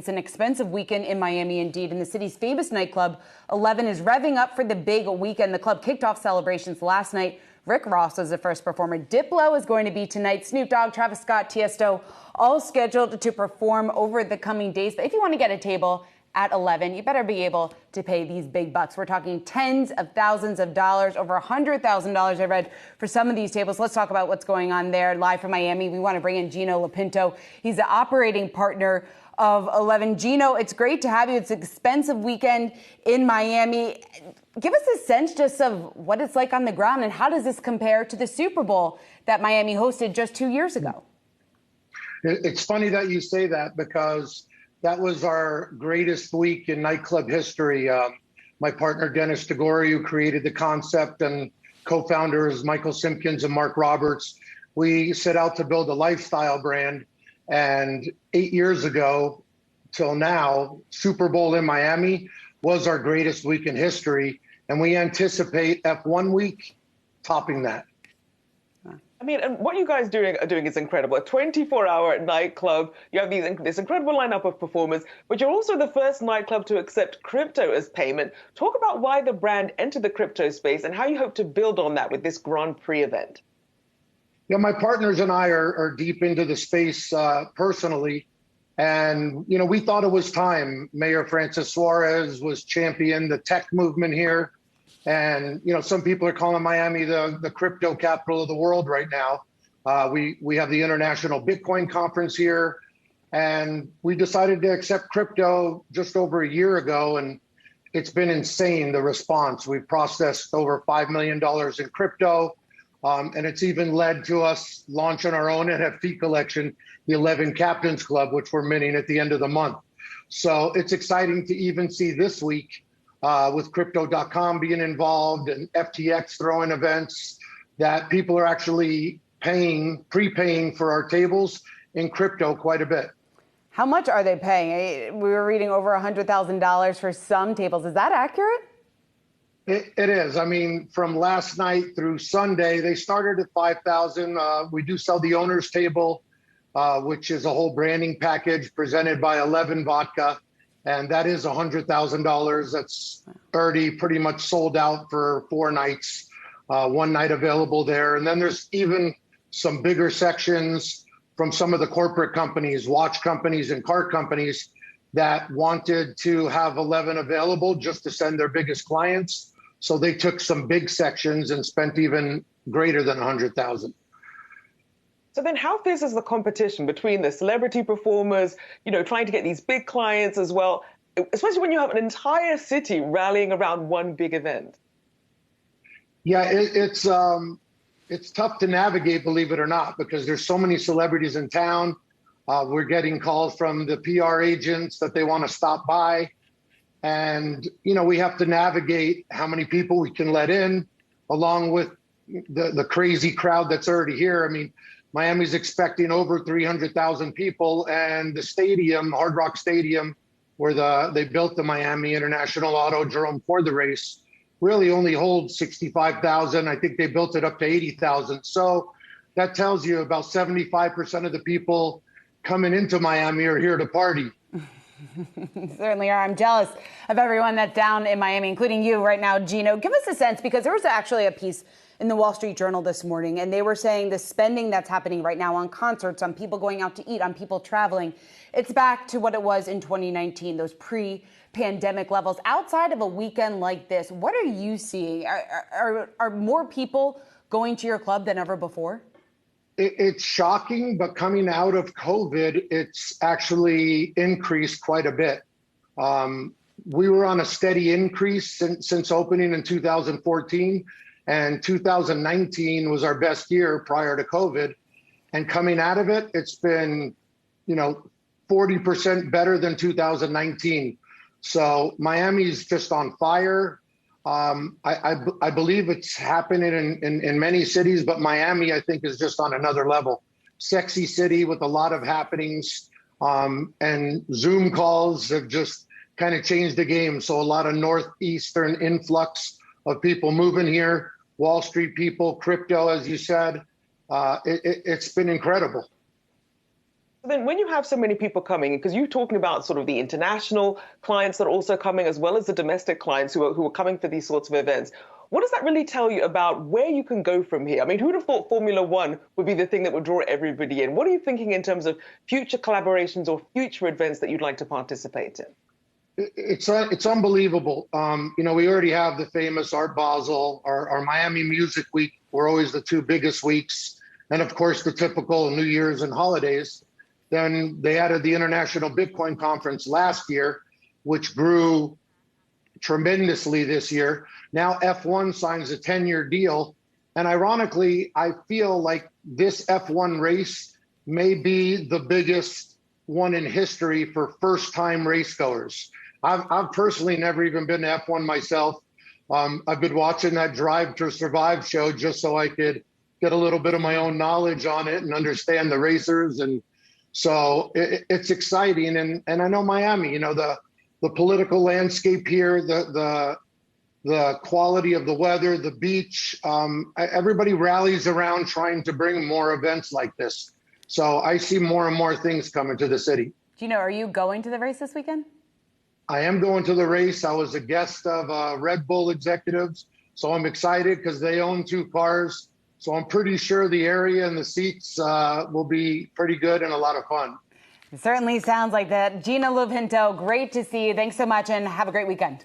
It's an expensive weekend in Miami indeed, and the city's famous nightclub 11 is revving up for the big weekend. The club kicked off celebrations last night. Rick Ross was the first performer. Diplo is going to be tonight. Snoop Dogg, Travis Scott, Tiesto, all scheduled to perform over the coming days. But if you want to get a table at 11, you better be able to pay these big bucks. We're talking tens of thousands of dollars, over $100,000 I read for some of these tables. Let's talk about what's going on there. Live from Miami, we want to bring in Gino LoPinto. He's the operating partner of 11. Gino, it's great to have you. It's an expensive weekend in Miami. Give us a sense just of what it's like on the ground, and how does this compare to the Super Bowl that Miami hosted just 2 years ago? It's funny that you say that, because that was our greatest week in nightclub history. My partner, Dennis DeGore, who created the concept, and co-founders Michael Simpkins and Mark Roberts, we set out to build a lifestyle brand. And 8 years ago till now, Super Bowl in Miami was our greatest week in history. And we anticipate F1 week topping that. I mean, and what you guys are doing is incredible. A 24-hour nightclub. You have this incredible lineup of performers, but you're also the first nightclub to accept crypto as payment. Talk about why the brand entered the crypto space and how you hope to build on that with this Grand Prix event. Yeah, my partners and I are deep into the space personally. And, we thought it was time. Mayor Francis Suarez was championing the tech movement here. And, some people are calling Miami the crypto capital of the world right now. We have the International Bitcoin Conference here, and we decided to accept crypto just over a year ago. And it's been insane, the response. We've processed over $5 million in crypto. And it's even led to us launching our own NFT collection, the 11 Captains Club, which we're minting at the end of the month. So it's exciting to even see this week with Crypto.com being involved and FTX throwing events, that people are actually prepaying for our tables in crypto quite a bit. How much are they paying? We were reading over $100,000 for some tables. Is that accurate? It is. I mean, from last night through Sunday, they started at $5,000. We do sell the owner's table, which is a whole branding package presented by 11 Vodka. And that is $100,000. That's already pretty much sold out for 4 nights, 1 night available there. And then there's even some bigger sections from some of the corporate companies, watch companies and car companies, that wanted to have 11 available just to send their biggest clients. So they took some big sections and spent even greater than $100,000. So then how fierce is the competition between the celebrity performers, trying to get these big clients as well, especially when you have an entire city rallying around one big event? Yeah, it's tough to navigate, believe it or not, because there's so many celebrities in town. We're getting calls from the PR agents that they want to stop by. And, we have to navigate how many people we can let in, along with the crazy crowd that's already here. I mean, Miami's expecting over 300,000 people, and the stadium, Hard Rock Stadium, where they built the Miami International Autodrome for the race, really only holds 65,000. I think they built it up to 80,000. So that tells you about 75% of the people coming into Miami are here to party. Certainly are. I'm jealous of everyone that's down in Miami, including you right now, Gino. Give us a sense, because there was actually a piece in the Wall Street Journal this morning, and they were saying the spending that's happening right now on concerts, on people going out to eat, on people traveling, it's back to what it was in 2019, those pre-pandemic levels. Outside of a weekend like this, what are you seeing? Are more people going to your club than ever before? It's shocking, but coming out of COVID, it's actually increased quite a bit. We were on a steady increase since opening in 2014, and 2019 was our best year prior to COVID. And coming out of it, it's been, 40% better than 2019. So Miami's just on fire. I believe it's happening in many cities, but Miami, I think, is just on another level. Sexy city with a lot of happenings, and Zoom calls have just kind of changed the game. So a lot of Northeastern influx of people moving here, Wall Street people, crypto, as you said. It's been incredible. Then when you have so many people coming, because you're talking about sort of the international clients that are also coming, as well as the domestic clients who are coming for these sorts of events, what does that really tell you about where you can go from here? I mean, who would have thought Formula One would be the thing that would draw everybody in? What are you thinking in terms of future collaborations or future events that you'd like to participate in? It's unbelievable. We already have the famous Art Basel, our Miami Music Week. We're always the two biggest weeks. And of course, the typical New Year's and holidays. Then they added the International Bitcoin Conference last year, which grew tremendously this year. Now F1 signs a 10-year deal. And ironically, I feel like this F1 race may be the biggest one in history for first-time racegoers. I've personally never even been to F1 myself. I've been watching that Drive to Survive show just so I could get a little bit of my own knowledge on it and understand the racers. And so it's exciting. And I know Miami, the political landscape here, the quality of the weather, the beach, everybody rallies around trying to bring more events like this. So I see more and more things coming to the city. Gino, are you going to the race this weekend? I am going to the race. I was a guest of Red Bull executives, so I'm excited because they own 2 cars. So I'm pretty sure the area and the seats will be pretty good and a lot of fun. It certainly sounds like that. Gino LoPinto, great to see you. Thanks so much and have a great weekend.